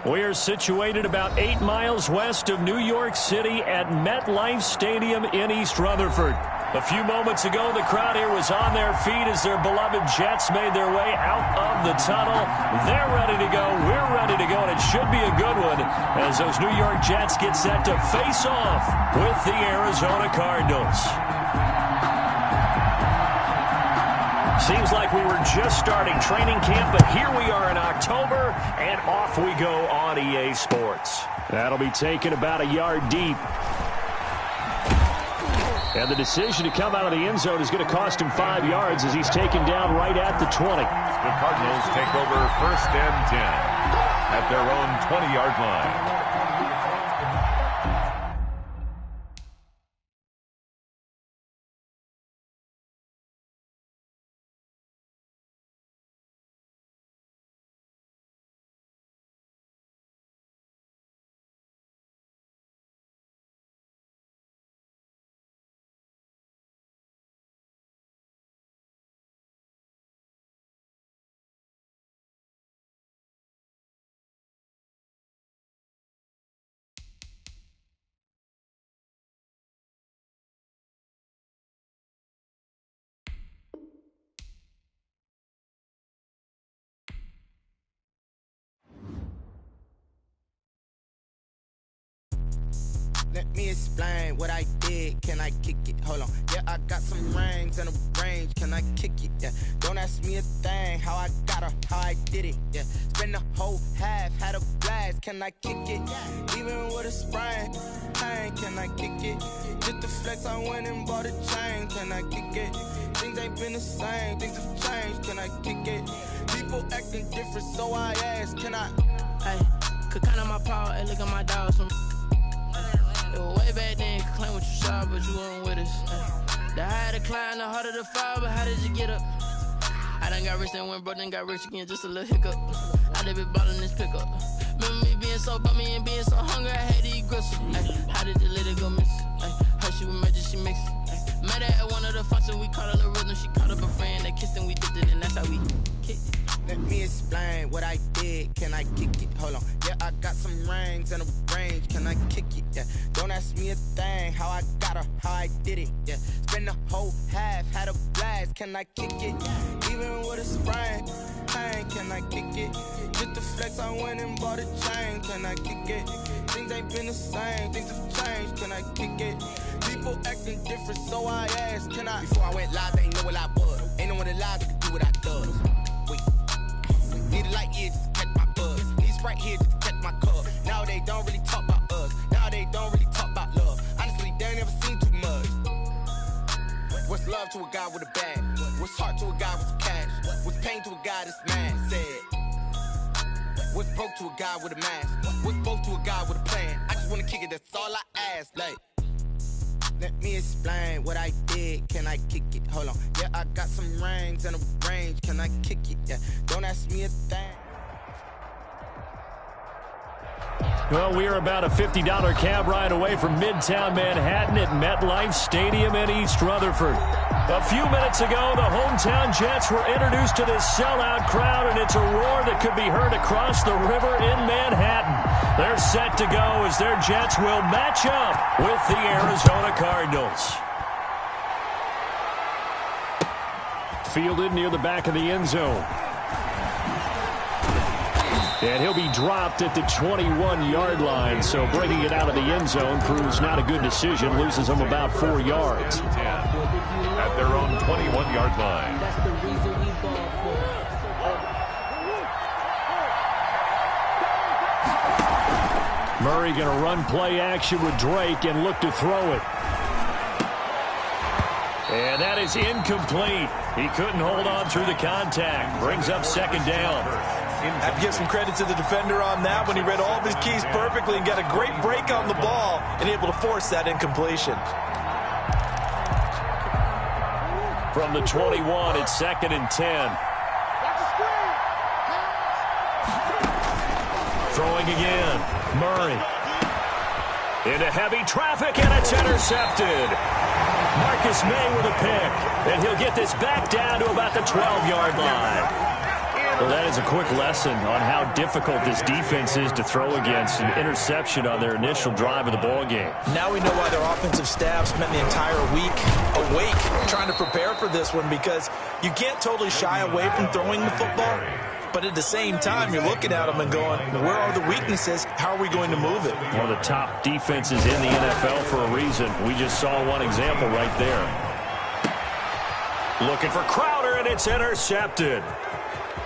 We are situated about 8 miles west of New York City at MetLife Stadium in East Rutherford. A few moments ago, the crowd here was on their feet as their beloved Jets made their way out of the tunnel. They're ready to go. We're ready to go, and it should be a good one as those New York Jets get set to face off with the Arizona Cardinals. Seems like we were just starting training camp, but here we are in October, and off we go on EA Sports. That'll be taken about a yard deep. And the decision to come out of the end zone is going to cost him 5 yards as he's taken down right at the 20. The Cardinals take over 1st and 10 at their own 20-yard line. Let me explain what I did. Can I kick it? Hold on. Yeah, I got some rings and a range. Can I kick it? Yeah. Don't ask me a thing. How I got her, how I did it. Yeah. Spend the whole half, had a blast. Can I kick it? Even with a sprain, pain. Can I kick it? Just the flex, I went and bought a chain. Can I kick it? Things ain't been the same. Things have changed. Can I kick it? People acting different, so I ask. Can I? Hey, could count on my power and look at my dogs from. Way back then, you could claim what you saw, but you weren't with us. The higher the climb, the harder the fall, but how did you get up? I done got rich and went broke, then got rich again, just a little hiccup. I done been ballin' this pickup. Remember me being so bummy and being so hungry, I had to eat gristle. How did the lady go miss? Her she was magic, she mixed it. Met her at one of the functions, we caught her the rhythm, she caught up a friend, they kissed and we dipped it, and that's how we kicked it. Let me explain what I did. Can I kick it? Hold on. Yeah, I got some rings and a range. Can I kick it? Yeah. Don't ask me a thing. How I got her, how I did it. Yeah. Spend the whole half, had a blast. Can I kick it? Even with a sprain, pain. Can I kick it? Just the flex, I went and bought a chain. Can I kick it? Things ain't been the same. Things have changed. Can I kick it? People acting different, so I asked. Can I? Before I went live, they ain't know what I was. Ain't no one alive that could do what I does. Need a light here just to catch my buzz. Need Sprite here just to catch my cup. Now they don't really talk about us. Now they don't really talk about love. Honestly, they ain't never seen too much. What's love to a guy with a bag? What's heart to a guy with cash? What's pain to a guy that's mad? Said. What's broke to a guy with a mask? What's both to a guy with a plan? I just wanna kick it, that's all I ask. Like, let me explain what I did. Can I kick it? Hold on. Yeah, I got some rings and a range. Can I kick it? Yeah. Don't ask me a thing. Well, we are about a $50 cab ride away from Midtown Manhattan at MetLife Stadium in East Rutherford. A few minutes ago, the hometown Jets were introduced to this sellout crowd, and it's a roar that could be heard across the river in Manhattan. They're set to go as their Jets will match up with the Arizona Cardinals. Fielded near the back of the end zone. And he'll be dropped at the 21-yard line, so bringing it out of the end zone proves not a good decision, loses him about 4 yards. At their own 21-yard line. That's the reason we ball for. Murray going to run play action with Drake and look to throw it. And that is incomplete. He couldn't hold on through the contact. Brings up 2nd down. I have to give some credit to the defender on that when he read all of his keys perfectly and got a great break on the ball and able to force that incompletion. From the 21, it's 2nd and 10. Throwing again. Murray. Into heavy traffic, and it's intercepted. Marcus May with a pick, and he'll get this back down to about the 12-yard line. Well, that is a quick lesson on how difficult this defense is to throw against. An interception on their initial drive of the ball game. Now we know why their offensive staff spent the entire week awake trying to prepare for this one, because you can't totally shy away from throwing the football. But at the same time, you're looking at them and going, where are the weaknesses? How are we going to move it? One of the top defenses in the NFL for a reason. We just saw one example right there. Looking for Crowder, and it's intercepted.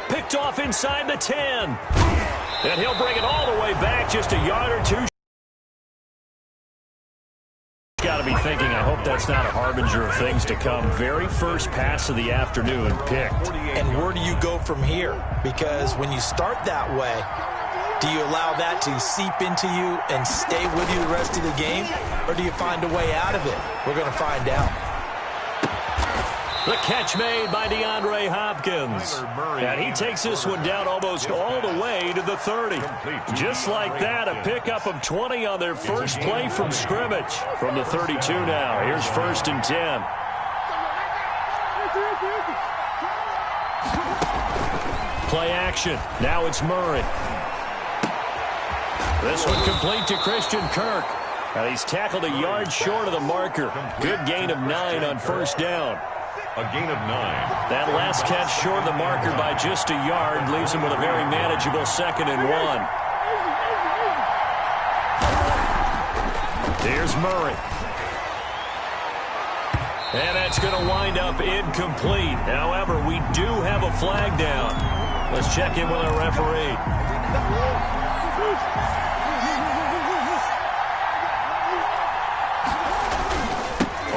Picked off inside the 10. And he'll bring it all the way back, just a yard or two. Got to be thinking, I hope that's not a harbinger of things to come. Very first pass of the afternoon picked. And where do you go from here? Because when you start that way, do you allow that to seep into you and stay with you the rest of the game? Or do you find a way out of it? We're going to find out. The catch made by DeAndre Hopkins. And he takes this one down almost all the way to the 30. Just like that, a pickup of 20 on their first play from scrimmage. From the 32 now, here's 1st and 10. Play action. Now it's Murray. This one complete to Christian Kirk. And he's tackled a yard short of the marker. Good gain of 9 on 1st down. A gain of 9. That last catch short of the marker by just a yard leaves him with a very manageable 2nd and 1. Here's Murray. And that's going to wind up incomplete. However, we do have a flag down. Let's check in with our referee.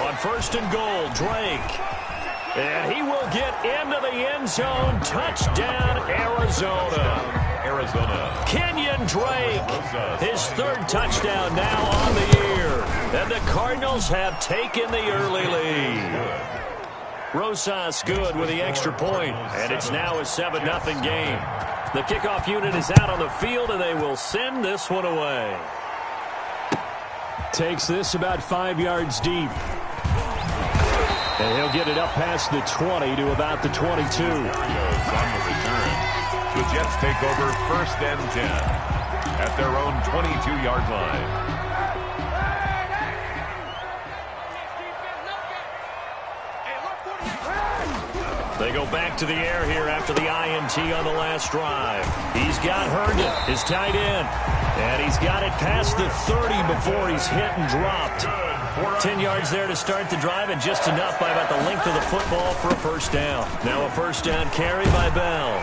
On 1st and goal, Drake. And he will get into the end zone. Touchdown, Arizona. Kenyon Drake, his 3rd touchdown now on the year. And the Cardinals have taken the early lead. Rosas good with the extra point, and it's now a 7-0 game. The kickoff unit is out on the field, and they will send this one away. Takes this about 5 yards deep. And he'll get it up past the 20 to about the 22. On the return. The Jets take over 1st and 10 at their own 22-yard line. They go back to the air here after the INT on the last drive. He's got Herndon, his tight end. And he's got it past the 30 before he's hit and dropped. 10 yards there to start the drive, and just enough by about the length of the football for a 1st down. Now a 1st down carry by Bell.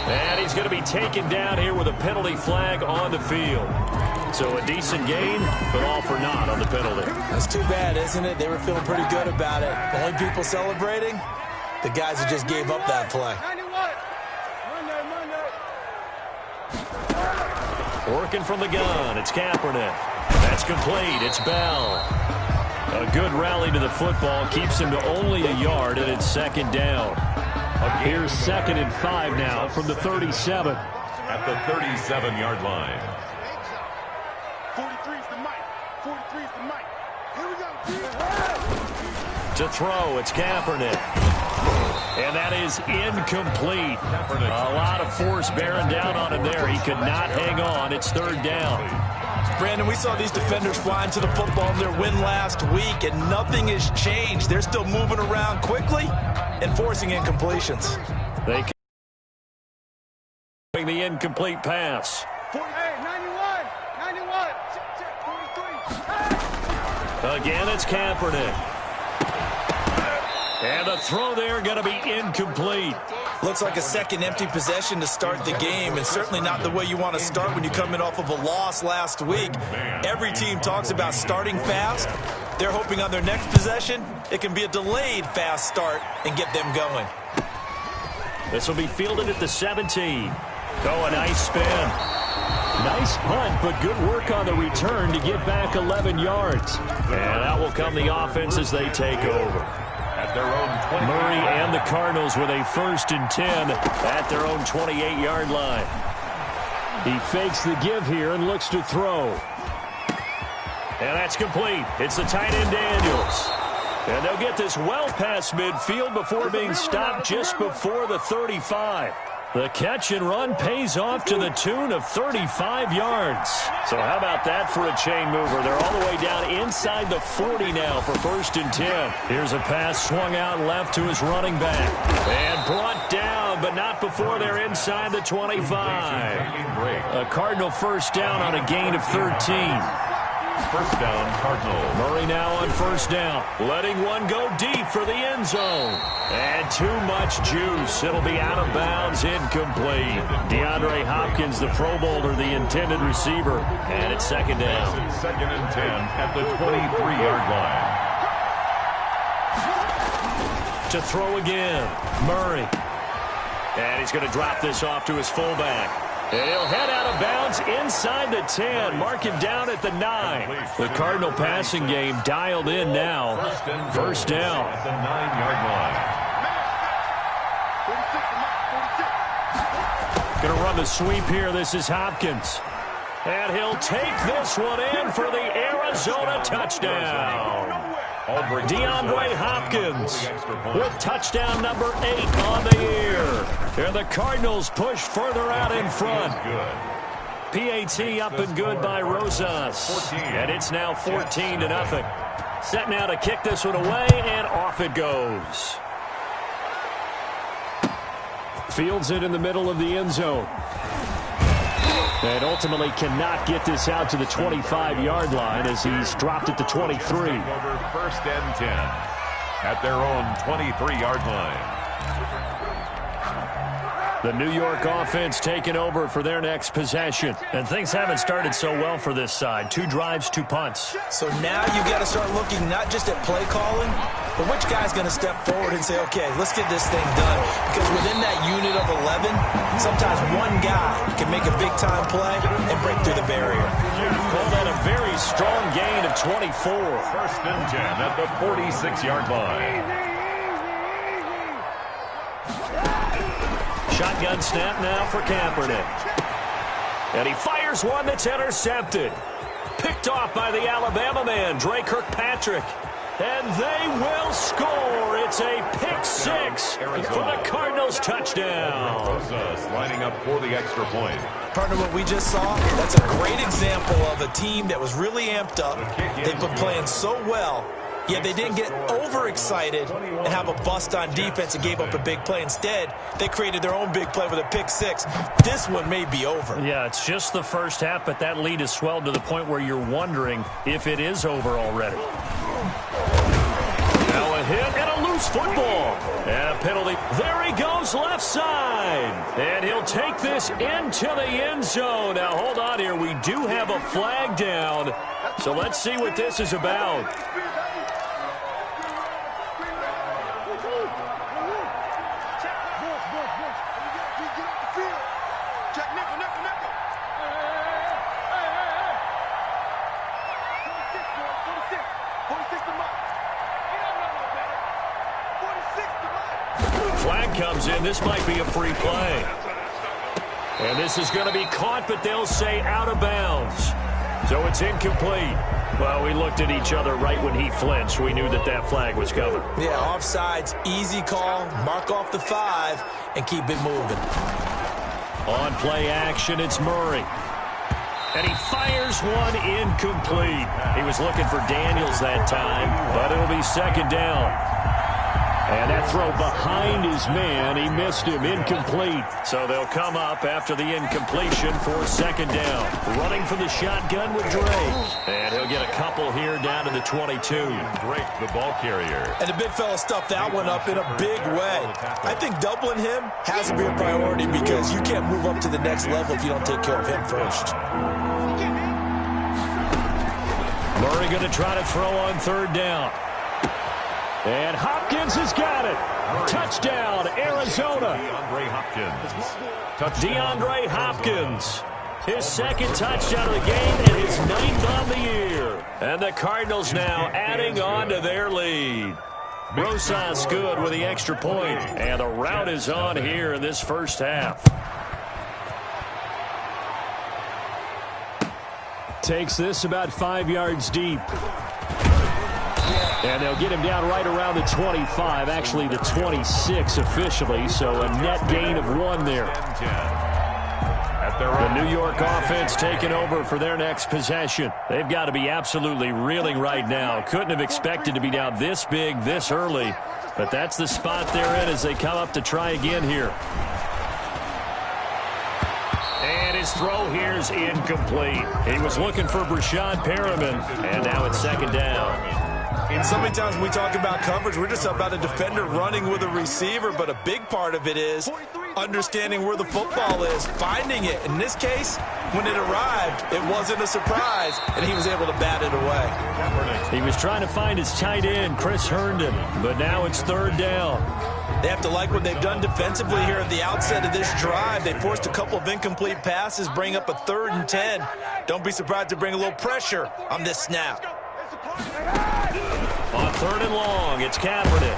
And he's going to be taken down here with a penalty flag on the field. So a decent gain, but all for naught on the penalty. That's too bad, isn't it? They were feeling pretty good about it. The only people celebrating, the guys who just gave up that play. Working from the gun, it's Kaepernick. That's complete, it's Bell. A good rally to the football keeps him to only a yard, and it's 2nd down. Here's 2nd and 5 now from the 37. At the 37-yard line. 43's the mic. 43's the mic. Here we go. To throw, it's Kaepernick. And that is incomplete. A lot of force bearing down on him there. He could not hang on. It's 3rd down. Brandon, we saw these defenders flying to the football in their win last week, and nothing has changed. They're still moving around quickly and forcing incompletions. They can the incomplete pass. 91. 43. Again, it's Kaepernick. And the throw there going to be incomplete. Looks like a second empty possession to start the game, and certainly not the way you want to start when you come in off of a loss last week. Every team talks about starting fast. They're hoping on their next possession it can be a delayed fast start and get them going. This will be fielded at the 17. Oh, a nice spin. Nice punt, but good work on the return to get back 11 yards. And out will come the offense as they take over. At their own 20. Murray and the Cardinals with a 1st and 10 at their own 28-yard line. He fakes the give here and looks to throw. And that's complete. It's the tight end Daniels. And they'll get this well past midfield before being stopped just before the 35. The catch and run pays off to the tune of 35 yards. So how about that for a chain mover? They're all the way down inside the 40 now for 1st and 10. Here's a pass swung out left to his running back. And brought down, but not before they're inside the 25. A Cardinal 1st down on a gain of 13. 1st down, Cardinals. Murray now on 1st down. Letting one go deep for the end zone. And too much juice. It'll be out of bounds, incomplete. DeAndre Hopkins, the Pro Bowler, the intended receiver. And it's 2nd down. It's 2nd and 10 at the 23-yard line. To throw again, Murray. And he's going to drop this off to his fullback. And he'll head out of bounds inside the 10. Mark him down at the 9. The Cardinal passing game dialed in now. 1st down. At the 9-yard line. Going to run the sweep here. This is Hopkins. And he'll take this one in for the Arizona touchdown. DeAndre Hopkins with touchdown number 8 on the year. And the Cardinals push further out in front. PAT up and good by Rosas. And it's now 14-0. Set now to kick this one away, and off it goes. Fields it in the middle of the end zone. And ultimately cannot get this out to the 25-yard line as he's dropped at the 23. Over 1st and 10 at their own 23-yard line. The New York offense taking over for their next possession. And things haven't started so well for this side. 2 drives, 2 punts. So now you've got to start looking not just at play calling, but which guy's going to step forward and say, okay, let's get this thing done. Because within that unit of 11, sometimes one guy can make a big-time play and break through the barrier. Call that a very strong gain of 24. 1st and 10 at the 46-yard line. Shotgun snap now for Kaepernick. And he fires one that's intercepted. Picked off by the Alabama man, Dre Kirkpatrick. And they will score. It's a pick 6 for the Cardinals touchdown. Rosas lining up for the extra point. Partner, what we just saw, that's a great example of a team that was really amped up. They've been playing so well, yet they didn't get overexcited and have a bust on defense and gave up a big play. Instead, they created their own big play with a pick 6. This one may be over. Yeah, it's just the first half, but that lead has swelled to the point where you're wondering if it is over already. Now a hit and a loose football. And a penalty. There he goes left side. And he'll take this into the end zone. Now hold on here. We do have a flag down. So let's see what this is about. Flag comes in. This might be a free play. And this is going to be caught, but they'll say out of bounds. So it's incomplete. Well, we looked at each other right when he flinched. We knew that that flag was coming. Yeah, offsides, easy call. Mark off the 5 and keep it moving. On play action, it's Murray. And he fires one incomplete. He was looking for Daniels that time, but it'll be 2nd down. And that throw behind his man, he missed him, incomplete. So they'll come up after the incompletion for 2nd down. Running for the shotgun with Drake. And he'll get a couple here down to the 22. Drake, the ball carrier. And the big fella stuffed that one up in a big way. I think doubling him has to be a priority because you can't move up to the next level if you don't take care of him first. Murray going to try to throw on 3rd down. And Hopkins has got it. Touchdown, Arizona. DeAndre Hopkins. His 2nd touchdown of the game and his 9th on the year. And the Cardinals now adding on to their lead. Rosas good with the extra point. And the rout is on here in this first half. Takes this about 5 yards deep. And they'll get him down right around the 25, actually the 26 officially, so a net gain of 1 there. The New York offense taking over for their next possession. They've got to be absolutely reeling right now. Couldn't have expected to be down this big, this early, but that's the spot they're in as they come up to try again here. And his throw here is incomplete. He was looking for Brashad Perriman, and now it's second down. So many times when we talk about coverage, we're just about a defender running with a receiver, but a big part of it is understanding where the football is, finding it. In this case, when it arrived, it wasn't a surprise, and he was able to bat it away. He was trying to find his tight end, Chris Herndon, but now it's third down. They have to like what they've done defensively here at the outset of this drive. They forced a couple of incomplete passes, bring up a 3rd and 10. Don't be surprised to bring a little pressure on this snap. On 3rd and long, it's Kaepernick.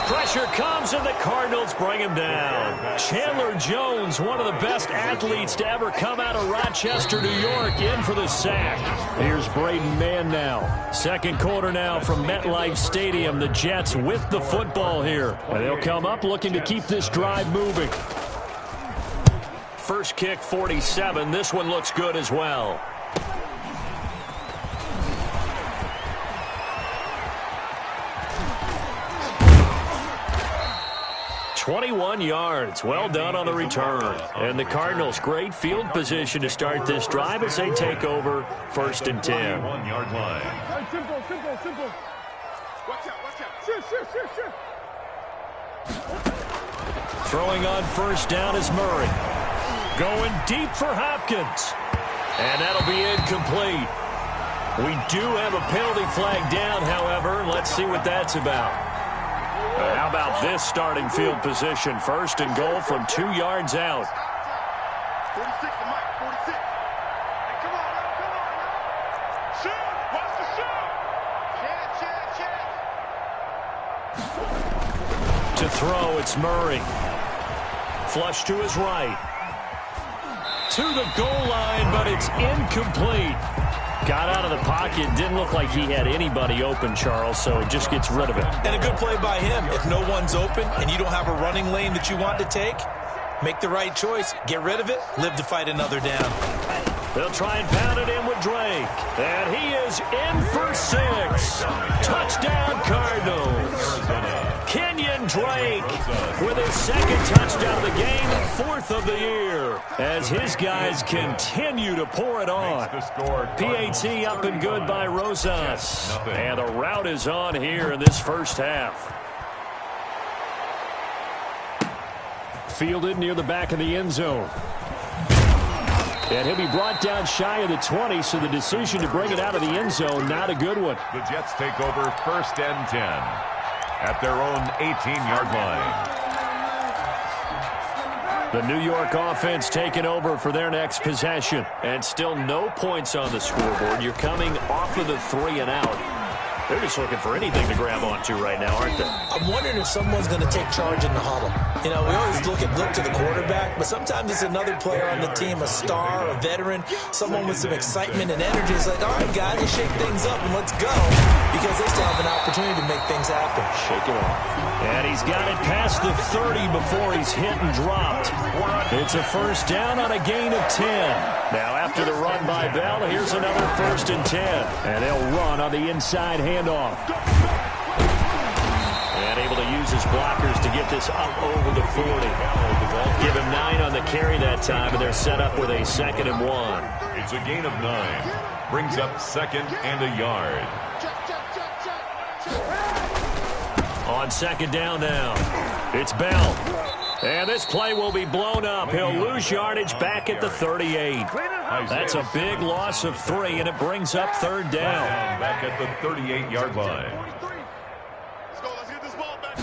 Pressure comes, and the Cardinals bring him down. Chandler Jones, one of the best athletes to ever come out of Rochester, New York, in for the sack. Here's Braden Mann now. Second quarter now from MetLife Stadium. The Jets with the football here. And they'll come up looking to keep this drive moving. First kick, 47. This one looks good as well. 21 yards. Well done on the return. And the Cardinals, great field position to start this drive as they take over 1st and 10. 1-yard line. Simple. Watch out. Sure. Throwing on first down is Murray. Going deep for Hopkins. And that'll be incomplete. We do have a penalty flag down, however. Let's see what that's about. How about this starting field position? 1st and goal from 2 yards out. 46 to Mike, 46. Hey, come on now. Shoot! Watch the shoot! Check. To throw, it's Murray. Flush to his right. To the goal line, but it's incomplete. Got out of the pocket. Didn't look like he had anybody open, Charles, so it just gets rid of it. And a good play by him. If no one's open and you don't have a running lane that you want to take, make the right choice. Get rid of it. Live to fight another down. They'll try and pound it in with Drake. And he is in for 6. Touchdown, Cardinals. Kenyon Drake with his 2nd touchdown of the game, 4th of the year, as his guys continue to pour it on. PAT up and good by Rosas. And the route is on here in this first half. Fielded near the back of the end zone. And he'll be brought down shy of the 20, so the decision to bring it out of the end zone, not a good one. The Jets take over 1st and 10 at their own 18-yard line. The New York offense taking over for their next possession. And still no points on the scoreboard. You're coming off of the 3 and out. They're just looking for anything to grab onto right now, aren't they? I'm wondering if someone's going to take charge in the huddle. You know, we always look to the quarterback, but sometimes it's another player on the team, a star, a veteran, someone with some excitement and energy. It's like, all right, guys, let's shake things up and let's go, because they still have an opportunity to make things happen. Shake it off. And he's got it past the 30 before he's hit and dropped. It's a first down on a gain of 10. Now, after the run by Bell, here's another 1st and 10. And they'll run on the inside handoff. And able to use his blockers to get this up over the 40. Give him 9 on the carry that time, and they're set up with a 2nd and 1. It's a gain of 9. Brings up 2nd and a yard. On 2nd down now, it's Bell. And this play will be blown up. He'll lose yardage back at the 38. That's a big loss of 3, and it brings up 3rd down. Back at the 38-yard line. Let's get this ball back.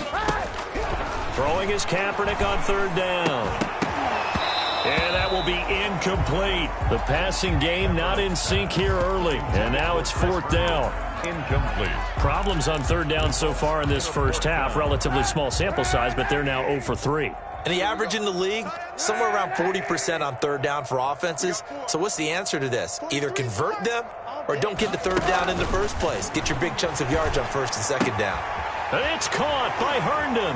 Throwing is Kaepernick on 3rd down. And that will be incomplete. The passing game not in sync here early. And now it's 4th down. Incomplete. Problems on 3rd down so far in this first half. Relatively small sample size, but they're now 0 for 3. And the average in the league, somewhere around 40% on 3rd down for offenses. So what's the answer to this? Either convert them or don't get the third down in the first place. Get your big chunks of yards on first and second down. It's caught by Herndon.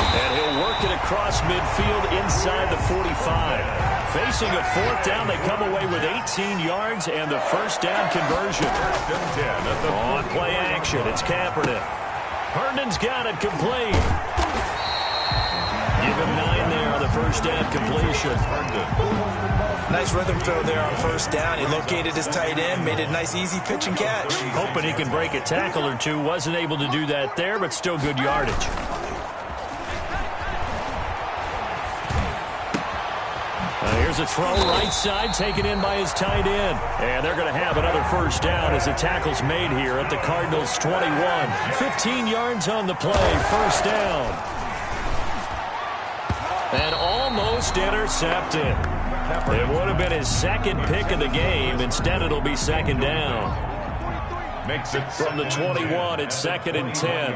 And he'll work it across midfield inside the 45. Facing a fourth down, they come away with 18 yards and the first down conversion. On play action, it's Kaepernick. Herndon's got it complete. Give him 9 there on the first down completion. Nice rhythm throw there on first down. He located his tight end, made it a nice easy pitch and catch. Hoping he can break a tackle or two. Wasn't able to do that there, but still good yardage. Here's a throw right side, taken in by his tight end. And they're going to have another first down as the tackle's made here at the Cardinals' 21. 15 yards on the play, first down. And almost intercepted. It would have been his second pick of the game. Instead, it'll be second down. Makes it from the 21, it's second and 10.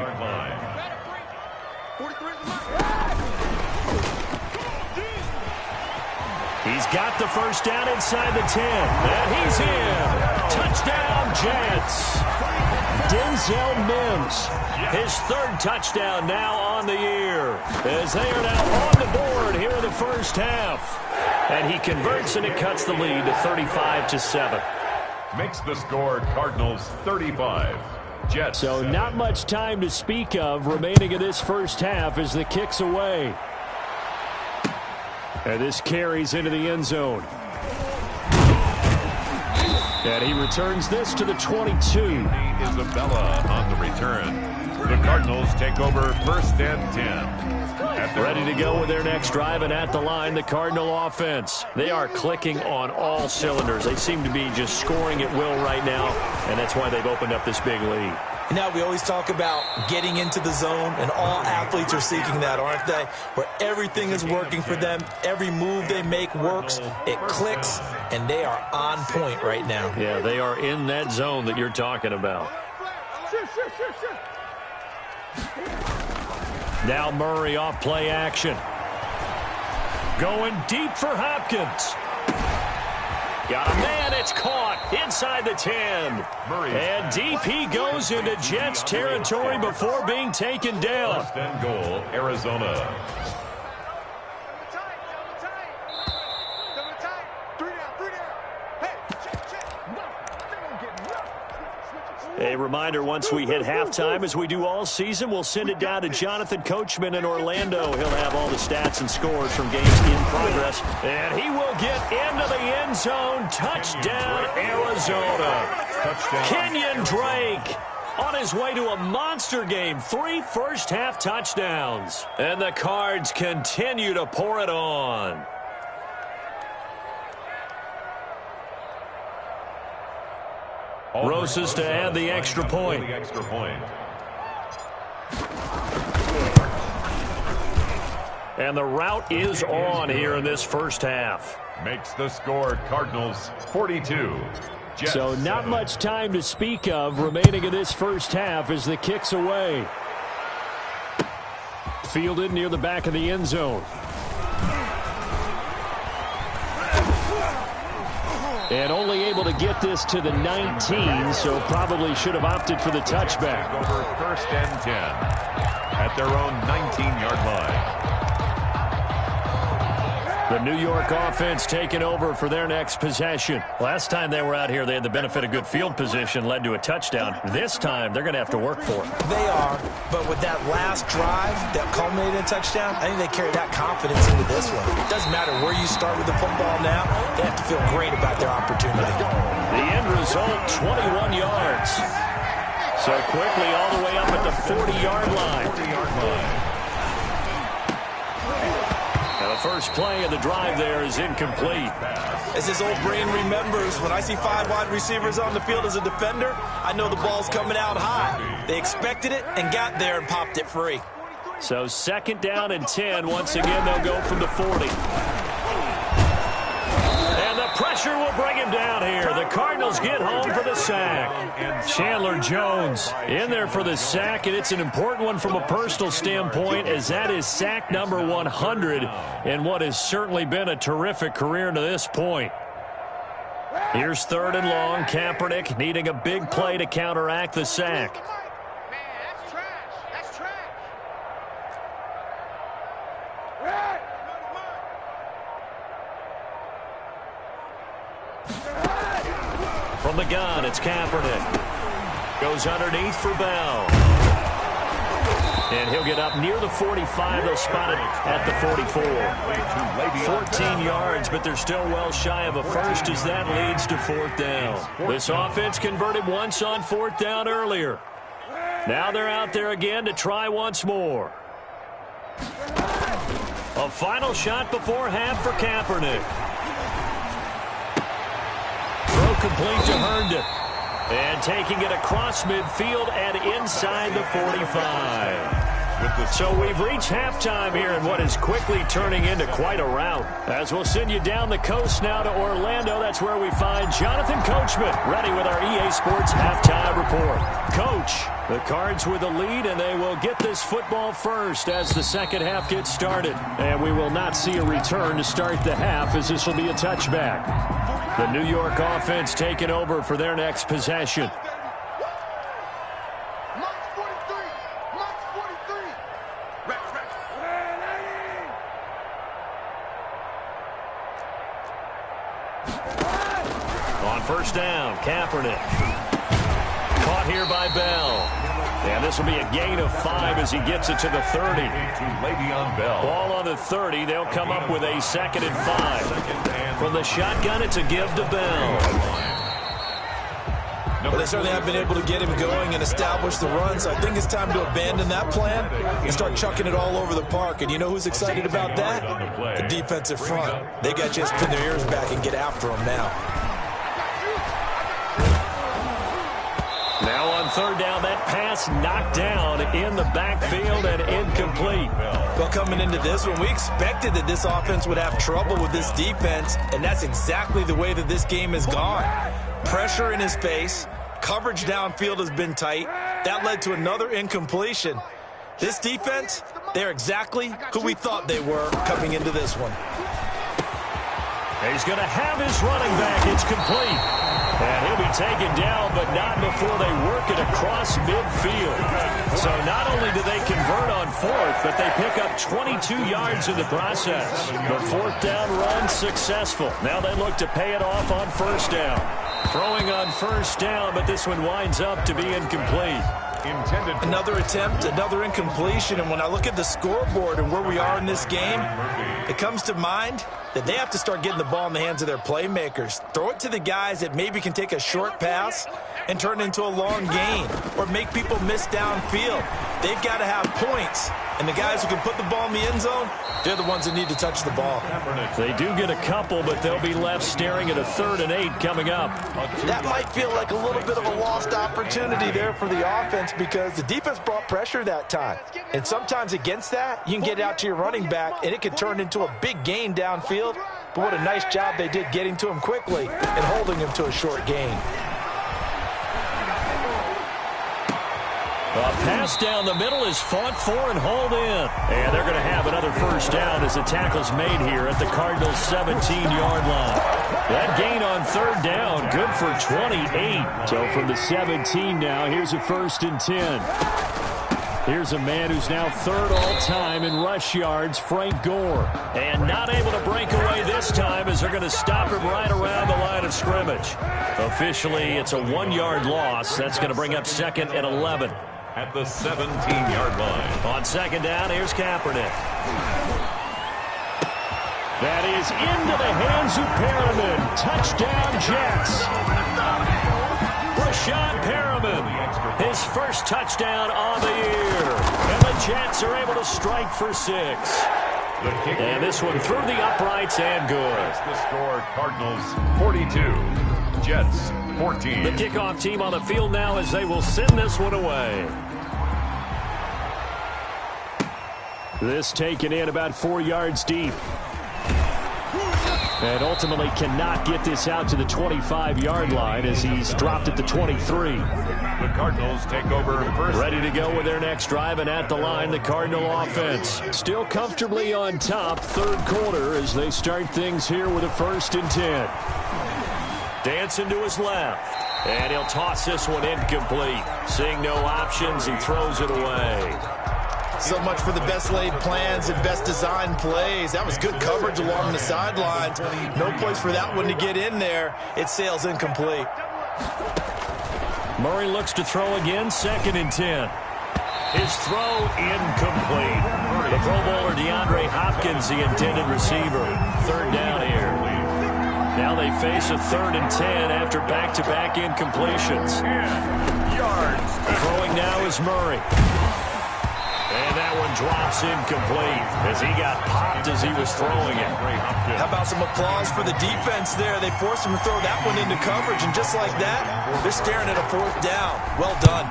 He's got the first down inside the 10. And he's in. Touchdown, Jets. Denzel Mims. His third touchdown now on the year. As they are now on the board here in the first half. And he converts and it cuts the lead to 35-7. Makes the score Cardinals 35. Jets. So 7. Not much time to speak of remaining in this first half as the kick's away. And this carries into the end zone. And he returns this to the 22. Isabella on the return. The Cardinals take over first and 10. Ready to go with their next drive, and at the line, the Cardinal offense. They are clicking on all cylinders. They seem to be just scoring at will right now, and that's why they've opened up this big lead. Now, we always talk about getting into the zone, and all athletes are seeking that, aren't they? Where everything is working for them, every move they make works, it clicks, and they are on point right now. Yeah, they are in that zone that you're talking about. Now Murray off play action. Going deep for Hopkins. Got a man, it's caught inside the 10. And deep he goes into Jets territory before being taken down. First and goal, Arizona. A reminder, once we hit halftime, as we do all season, we'll send it down to Jonathan Coachman in Orlando. He'll have all the stats and scores from games in progress. And he will get into the end zone. Touchdown, Arizona. Touchdown. Kenyon Drake on his way to a monster game. 3 first-half touchdowns. And the Cards continue to pour it on. Rosas to add the extra point. And the route is on here in this first half. Makes the score Cardinals 42. Jets so not much time to speak of remaining in this first half as the kick's away. Fielded near the back of the end zone. And only able to get this to the 19, so probably should have opted for the touchback. Over first and 10 at their own 19-yard line. The New York offense taking over for their next possession. Last time they were out here, they had the benefit of good field position, led to a touchdown. This time, they're going to have to work for it. They are, but with that last drive that culminated in a touchdown, I think they carry that confidence into this one. It doesn't matter where you start with the football now. They have to feel great about their opportunity. The end result, 21 yards. So quickly all the way up at the 40-yard line. The first play of the drive there is incomplete. As his old brain remembers, when I see 5 wide receivers on the field as a defender, I know the ball's coming out high. They expected it and got there and popped it free. So second down and 10. Once again, they'll go from the 40. And the pressure will bring him down here. The Cardinals get home for the sack. Chandler Jones in there for the sack, and it's an important one from a personal standpoint, as that is sack number 100 in what has certainly been a terrific career to this point. Here's 3rd and long. Kaepernick needing a big play to counteract the sack. Man, that's trash. That's trash. From the gun, it's Kaepernick. Goes underneath for Bell. And he'll get up near the 45. They'll spot it at the 44. 14 yards, but they're still well shy of a first as that leads to 4th down. This offense converted once on 4th down earlier. Now they're out there again to try once more. A final shot before half for Kaepernick. Throw complete to Herndon. And taking it across midfield and inside the 45. So we've reached halftime here in what is quickly turning into quite a rout. As we'll send you down the coast now to Orlando, that's where we find Jonathan Coachman ready with our EA Sports Halftime Report. Coach, the Cards with the lead, and they will get this football first as the second half gets started. And we will not see a return to start the half as this will be a touchback. The New York offense taking over for their next possession. On first down, Kaepernick. Caught here by Bell. And this will be a gain of 5 as he gets it to the 30. Ball on the 30. They'll come up with a 2nd and 5. From the shotgun, it's a give to Bell. Well, they certainly have been able to get him going and establish the run, so I think it's time to abandon that plan and start chucking it all over the park. And you know who's excited about that? The defensive front. They got to just pin their ears back and get after him now. Now on 3rd down, that pass knocked down in the backfield and incomplete. Well, coming into this one, we expected that this offense would have trouble with this defense, and that's exactly the way that this game has gone. Pressure in his face. Coverage downfield has been tight. That led to another incompletion. This defense, they're exactly who we thought they were coming into this one. He's going to have his running back. It's complete. And he'll be taken down, but not before they work it across midfield. So not only do they convert on 4th, but they pick up 22 yards in the process. The 4th down run successful. Now they look to pay it off on 1st down. Throwing on 1st down, but this one winds up to be incomplete. Another attempt, another incompletion, and when I look at the scoreboard and where we are in this game, it comes to mind that they have to start getting the ball in the hands of their playmakers. Throw it to the guys that maybe can take a short pass and turn it into a long gain or make people miss downfield. They've got to have points, and the guys who can put the ball in the end zone, they're the ones that need to touch the ball. They do get a couple, but they'll be left staring at a 3rd and 8 coming up. That might feel like a little bit of a lost opportunity there for the offense because the defense brought pressure that time. And sometimes against that, you can get out to your running back, and it can turn into a big gain downfield. But what a nice job they did getting to him quickly and holding him to a short gain. A pass down the middle is fought for and hauled in. And they're going to have another 1st down as the tackle's made here at the Cardinals' 17-yard line. That gain on 3rd down, good for 28. So from the 17 now, here's a 1st and 10. Here's a man who's now 3rd all-time in rush yards, Frank Gore. And not able to break away this time as they're going to stop him right around the line of scrimmage. Officially, it's a 1-yard loss. That's going to bring up 2nd and 11. At the 17-yard line. On 2nd down, here's Kaepernick. That is into the hands of Perriman. Touchdown, Jets. Rashad Perriman, his first touchdown on the year. And the Jets are able to strike for 6. And this one through the uprights and good. The score, Cardinals 42, Jets 14. The kickoff team on the field now as they will send this one away. This taken in about 4 yards deep. And ultimately cannot get this out to the 25-yard line as he's dropped at the 23. The Cardinals take over first. Ready to go with their next drive, and at the line, the Cardinal offense. Still comfortably on top, 3rd quarter as they start things here with a 1st and 10. Dancing to his left. And he'll toss this one incomplete. Seeing no options, he throws it away. So much for the best laid plans and best designed plays. That was good coverage along the sidelines. No place for that one to get in there. It sails incomplete. Murray looks to throw again, 2nd and 10. His throw incomplete. The Pro Bowler DeAndre Hopkins, the intended receiver. 3rd down here. Now they face a 3rd and 10 after back-to-back incompletions. Yards. Throwing now is Murray. And that one drops incomplete as he got popped as he was throwing it. How about some applause for the defense there? They forced him to throw that one into coverage, and just like that, they're staring at a 4th down. Well done.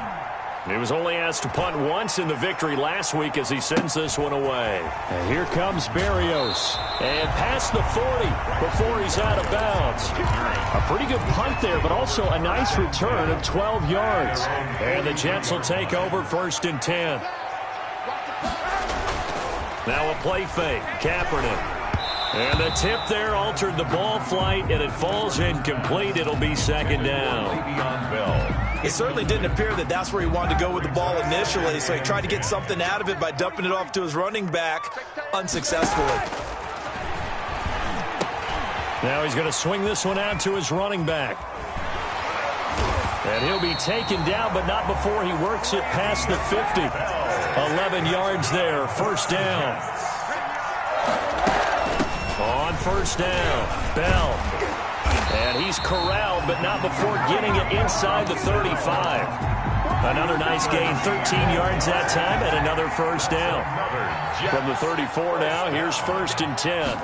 He was only asked to punt once in the victory last week as he sends this one away. And here comes Berrios. And past the 40 before he's out of bounds. A pretty good punt there, but also a nice return of 12 yards. And the Jets will take over 1st and 10. Now a play fake. Kaepernick. And the tip there altered the ball flight, and it falls incomplete. It'll be 2nd down. It certainly didn't appear that that's where he wanted to go with the ball initially, so he tried to get something out of it by dumping it off to his running back unsuccessfully. Now he's going to swing this one out to his running back. And he'll be taken down, but not before he works it past the 50. 11 yards there, 1st down. On 1st down, Bell. And he's corralled, but not before getting it inside the 35. Another nice gain, 13 yards that time, and another 1st down. From the 34 now, here's 1st and 10.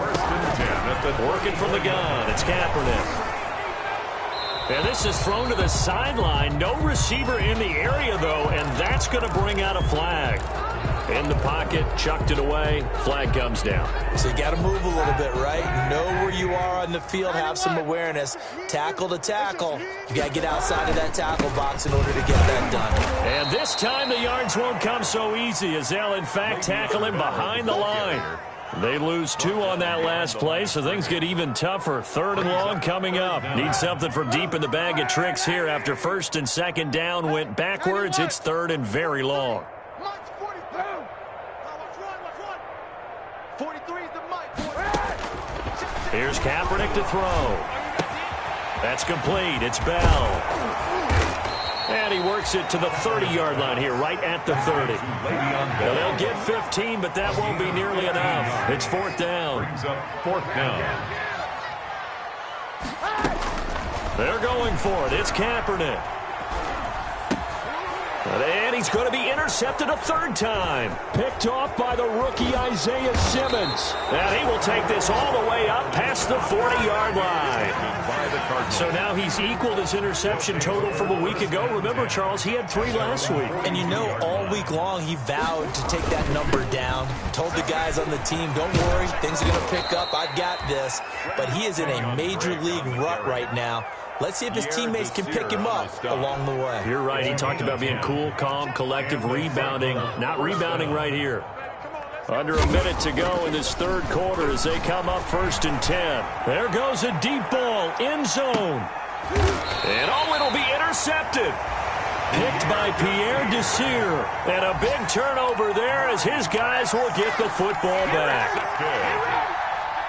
Working from the gun, it's Kaepernick. And this is thrown to the sideline. No receiver in the area, though, and that's going to bring out a flag. In the pocket, chucked it away, flag comes down. So you got to move a little bit, right? Know where you are on the field, have some awareness. Tackle to tackle. You got to get outside of that tackle box in order to get that done. And this time the yards won't come so easy as they'll, in fact, tackle him behind the line. They lose 2 on that last play, so things get even tougher. 3rd and long coming up. Need something from deep in the bag of tricks here after 1st and 2nd down went backwards. It's 3rd and very long. 43 is the mic. Here's Kaepernick to throw. That's complete. It's Bell. And he works it to the 30-yard line here, right at the 30. Well, they'll get 15, but that won't be nearly enough. It's 4th down. Brings up 4th down. They're going for it. It's Kaepernick. And he's going to be intercepted a 3rd time. Picked off by the rookie Isaiah Simmons. And he will take this all the way up past the 40-yard line. So now he's equaled his interception total from a week ago. Remember, Charles, he had 3 last week. And you know, all week long he vowed to take that number down. Told the guys on the team, don't worry, things are going to pick up. I've got this. But he is in a major league rut right now. Let's see if his teammates can pick him up along the way. You're right. He talked about being cool, calm, collective, rebounding. Not rebounding right here. Under a minute to go in this 3rd quarter as they come up 1st and 10. There goes a deep ball, end zone. And it'll be intercepted. Picked by Pierre Desir. And a big turnover there as his guys will get the football back.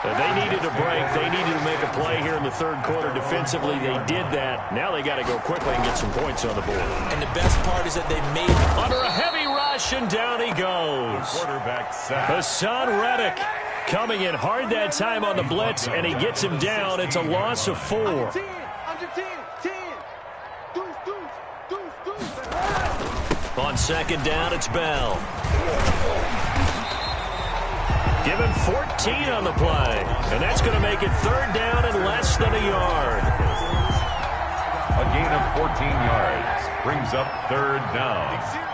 They needed a break. They needed to make a play here in the 3rd quarter. Defensively, they did that. Now they got to go quickly and get some points on the board. And the best part is that they made it. Under a heavy rush, and down he goes. Quarterback sack. Hassan Reddick coming in hard that time on the blitz, and he gets him down. It's a loss of 4. Under 10. 10. Deuce. On 2nd down, it's Bell. Give him 14 on the play. And that's going to make it 3rd down and less than a yard. A gain of 14 yards. Brings up 3rd down.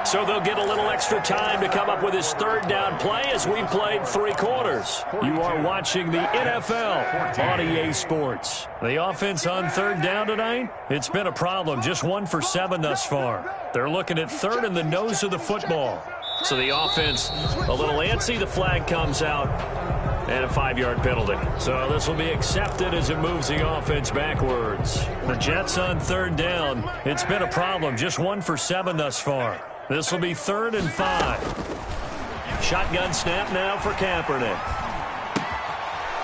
So they'll get a little extra time to come up with his 3rd down play as we played 3 quarters. You are watching the NFL on EA Sports. The offense on 3rd down tonight, it's been a problem. Just 1 for 7 thus far. They're looking at 3rd in the nose of the football. So the offense a little antsy. The flag comes out. And a 5-yard penalty. So this will be accepted as it moves the offense backwards. The Jets on 3rd down. It's been a problem. Just 1 for 7 thus far. This will be 3rd and 5. Shotgun snap now for Kaepernick.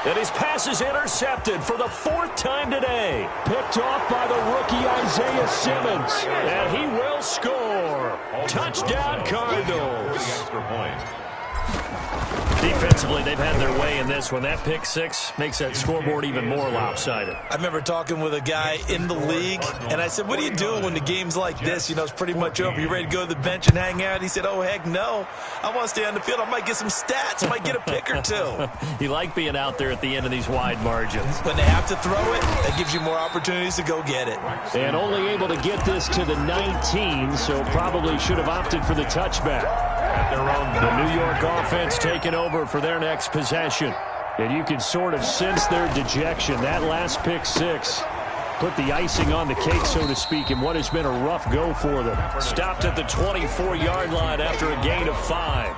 And his pass is intercepted for the 4th time today. Picked off by the rookie Isaiah Simmons. And he will score. Touchdown, Cardinals. Defensively, they've had their way in this one. That pick 6 makes that scoreboard even more lopsided. I remember talking with a guy in the league, and I said, what are you doing when the game's like this? You know, it's pretty much over. You ready to go to the bench and hang out? He said, oh, heck no. I want to stay on the field. I might get some stats. I might get a pick or 2. You like being out there at the end of these wide margins. When they have to throw it, that gives you more opportunities to go get it. And only able to get this to the 19, so probably should have opted for the touchback. The New York offense taking over for their next possession. And you can sort of sense their dejection. That last pick 6 put the icing on the cake, so to speak, in what has been a rough go for them. Stopped at the 24-yard line after a gain of 5.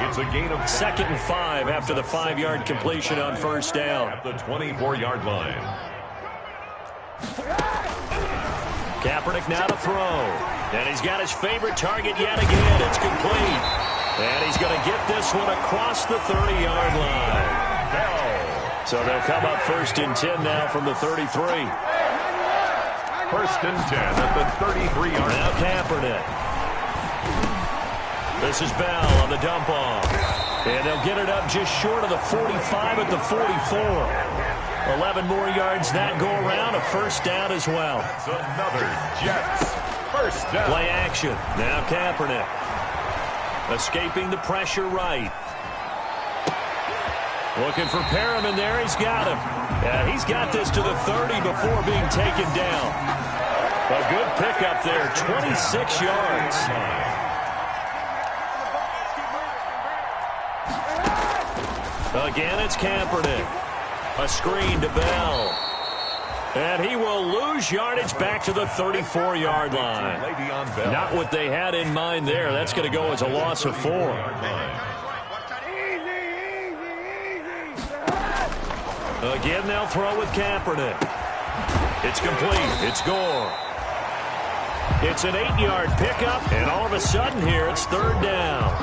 It's a gain of 2nd and 5 after the 5-yard completion on 1st down. At the 24-yard line. Kaepernick now to throw. And he's got his favorite target yet again. It's complete. And he's going to get this one across the 30-yard line. So they'll come up 1st and 10 now from the 33. 1st and 10 at the 33-yard line. Now Kaepernick. This is Bell on the dump off. And they'll get it up just short of the 45 at the 44. 11 more yards that go around. A 1st down as well. That's another Jets 1st down. Play action. Now Kaepernick. Escaping the pressure right. Looking for Perriman there. He's got him. Yeah, he's got this to the 30 before being taken down. A good pickup there. 26 yards. Again, it's Kaepernick. A screen to Bell. And he will lose yardage back to the 34-yard line. Not what they had in mind there. That's going to go as a loss of 4. Again, they'll throw with Kaepernick. It's complete. It's Gore. It's an 8-yard pickup, and all of a sudden here, it's 3rd down.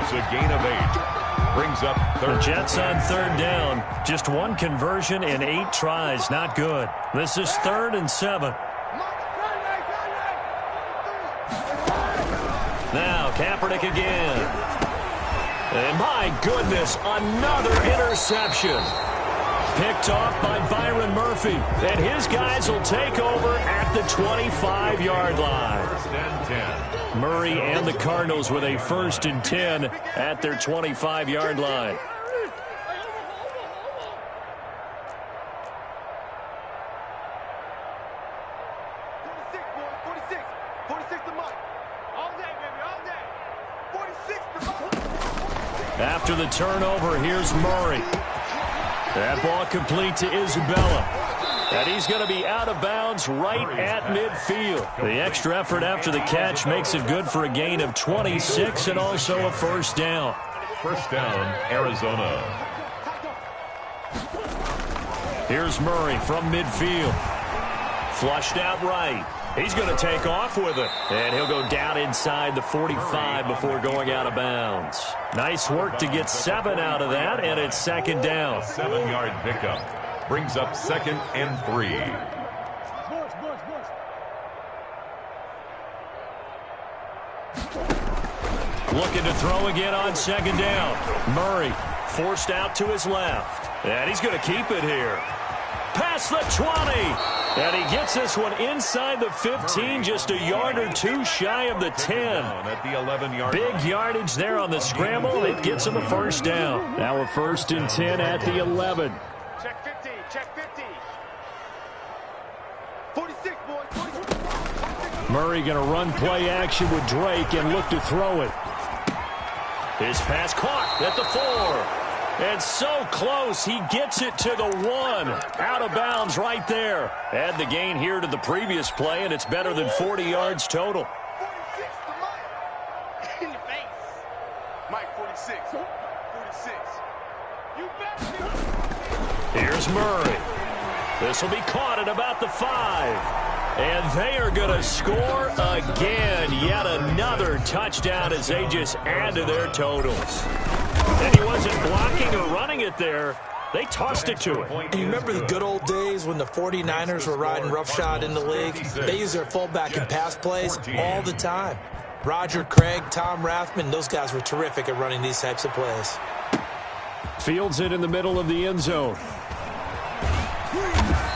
It's a gain of 8. Brings up 3rd. The Jets on 3rd down. Just 1 conversion in 8 tries. Not good. This is 3rd and 7. Now Kaepernick again. And my goodness, another interception. Picked off by Byron Murphy. And his guys will take over at the 25-yard line. 1st and 10. Murray and the Cardinals with a 1st and 10 at their 25-yard line. After the turnover, here's Murray. That ball complete to Isabella. And he's going to be out of bounds right at midfield. The extra effort after the catch makes it good for a gain of 26 and also a 1st down. 1st down, Arizona. Here's Murray from midfield. Flushed out right. He's going to take off with it. And he'll go down inside the 45 before going out of bounds. Nice work to get 7 out of that, and it's 2nd down. 7-yard pickup. Brings up 2nd and 3. Looking to throw again on 2nd down. Murray forced out to his left. And he's going to keep it here. Past the 20. And he gets this one inside the 15, just a yard or 2 shy of the 10. At the 11-yard Big yardage there on the scramble. It gets him a 1st down. Now a 1st and 10 at the 11. Check 50, check 50. 46, boys, 46. Murray going to run play action with Drake and look to throw it. His pass caught at the 4. And so close, he gets it to the 1. Out of bounds right there. Add the gain here to the previous play, and it's better than 40 yards total. 46 to Mike. In the face. Mike, 46. 46. Here's Murray. This will be caught at about the 5. And they are going to score again. Yet another touchdown as they just add to their totals. And he wasn't blocking or running it there. They tossed it to him. And you remember the good old days when the 49ers were riding roughshod in the league? They used their fullback in pass plays all the time. Roger Craig, Tom Rathman, those guys were terrific at running these types of plays. Fields it in the middle of the end zone.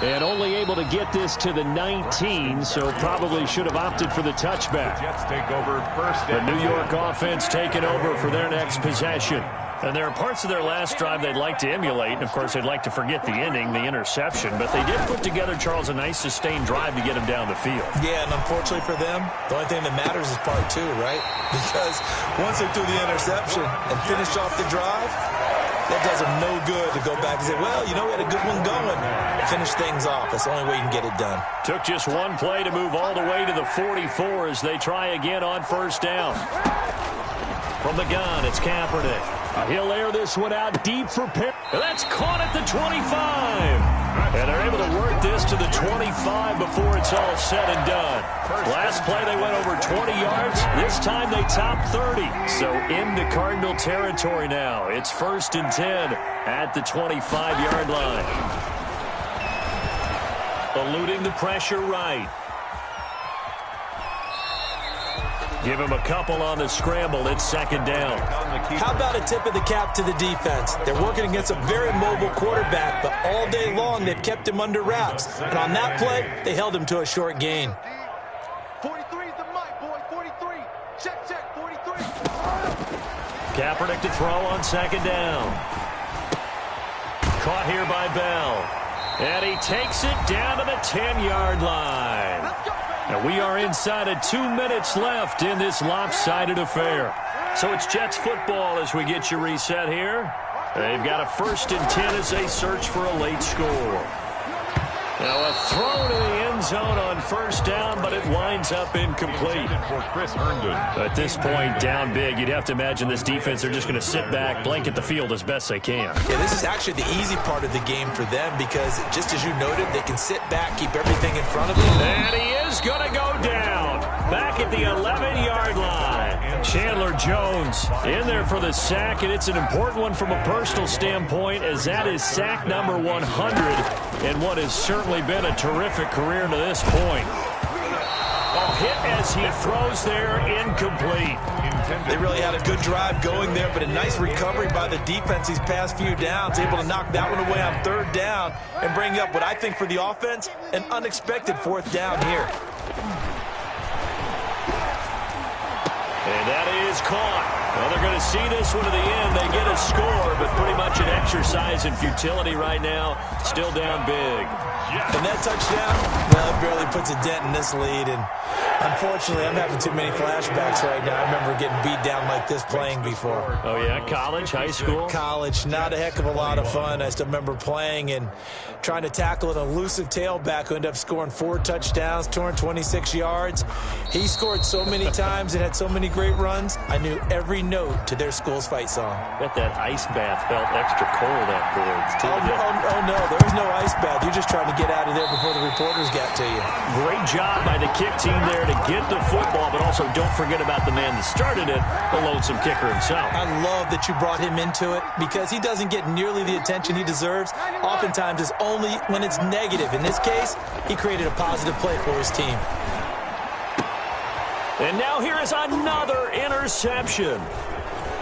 And only able to get this to the 19, so probably should have opted for the touchback. Jets take over first. The New York offense taking over for their next possession. And there are parts of their last drive they'd like to emulate. And, of course, they'd like to forget the ending, the interception. But they did put together, Charles, a nice sustained drive to get him down the field. Yeah, and unfortunately for them, the only thing that matters is part 2, right? Because once they threw the interception and finished off the drive, that does them no good to go back and say, well, you know, we had a good one going. Finish things off. That's the only way you can get it done. Took just one play to move all the way to the 44 as they try again on first down. From the gun, it's Kaepernick. He'll air this one out deep for Pitt. That's caught at the 25. And they're able to work this to the 25 before it's all said and done. Last play, they went over 20 yards. This time, they topped 30. So into Cardinal territory now. It's 1st and 10 at the 25-yard line. Eluding the pressure right. Give him a couple on the scramble. It's 2nd down. How about a tip of the cap to the defense? They're working against a very mobile quarterback, but all day long they've kept him under wraps. And on that play, they held him to a short gain. 43 is the mic, boy. 43. Check, 43. Kaepernick to throw on 2nd down. Caught here by Bell. And he takes it down to the 10-yard line. And we are inside of 2 minutes left in this lopsided affair. So it's Jets football as we get you reset here. They've got a 1st and 10 as they search for a late score. Now a throw to the end zone on first down, but it winds up incomplete. At this point, down big, you'd have to imagine this defense, they're just going to sit back, blanket the field as best they can. Yeah, this is actually the easy part of the game for them because, just as you noted, they can sit back, keep everything in front of them. And he is going to go down back at the 11-yard line. Chandler Jones in there for the sack, and it's an important one from a personal standpoint as that is sack number 100 in what has certainly been a terrific career to this point. A hit as he throws there, incomplete. They really had a good drive going there, but a nice recovery by the defense these past few downs, able to knock that one away on 3rd down and bring up what I think for the offense, an unexpected 4th down here. And that is caught. Well, they're going to see this one to the end. They get a score, but pretty much an exercise in futility right now. Still down big. And that touchdown, well, it barely puts a dent in this lead. And unfortunately, I'm having too many flashbacks right now. I remember getting beat down like this playing before. Oh, yeah? College, high school? College, not a heck of a lot of fun. I still remember playing and trying to tackle an elusive tailback who ended up scoring 4 touchdowns, 226 yards. He scored so many times and had so many great runs, I knew every note to their school's fight song. Bet that ice bath felt extra cold afterwards, too. Oh, no, there was no ice bath. You're just trying to get out of there before the reporters got to you. Great job by the kick team there to get the football, but also don't forget about the man that started it, the lonesome kicker himself. I love that you brought him into it because he doesn't get nearly the attention he deserves. Oftentimes it's only when it's negative. In this case, he created a positive play for his team. And now here is another interception.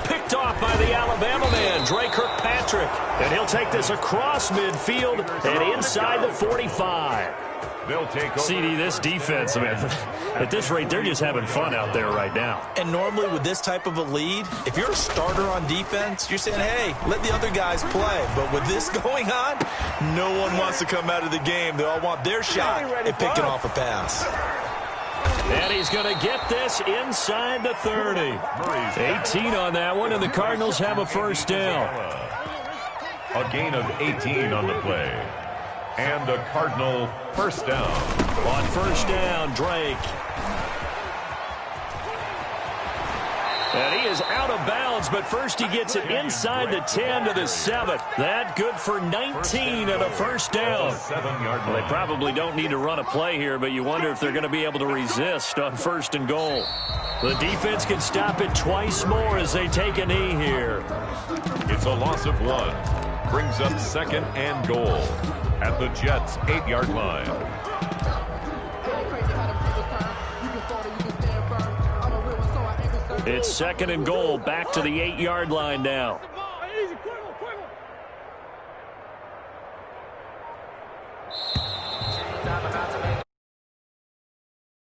Picked off by the Alabama man, Dre Kirkpatrick. And he'll take this across midfield and inside the 45. They'll take over. CD, this defense, man, at this rate, they're just having fun out there right now. And normally with this type of a lead, if you're a starter on defense, you're saying, hey, let the other guys play. But with this going on, no one wants to come out of the game. They all want their shot at picking off a pass. And he's going to get this inside the 30. 18 on that one, and the Cardinals have a first down. A gain of 18 on the play. And a Cardinal first down. On first down, Drake. And he is out of bounds, but first he gets it inside the 10 to the 7. That good for 19 and a first down. Well, they probably don't need to run a play here, but you wonder if they're going to be able to resist on first and goal. The defense can stop it twice more as they take a knee here. It's a loss of 1. Brings up second and goal at the Jets' 8-yard line. It's second and goal, back to the 8-yard line now.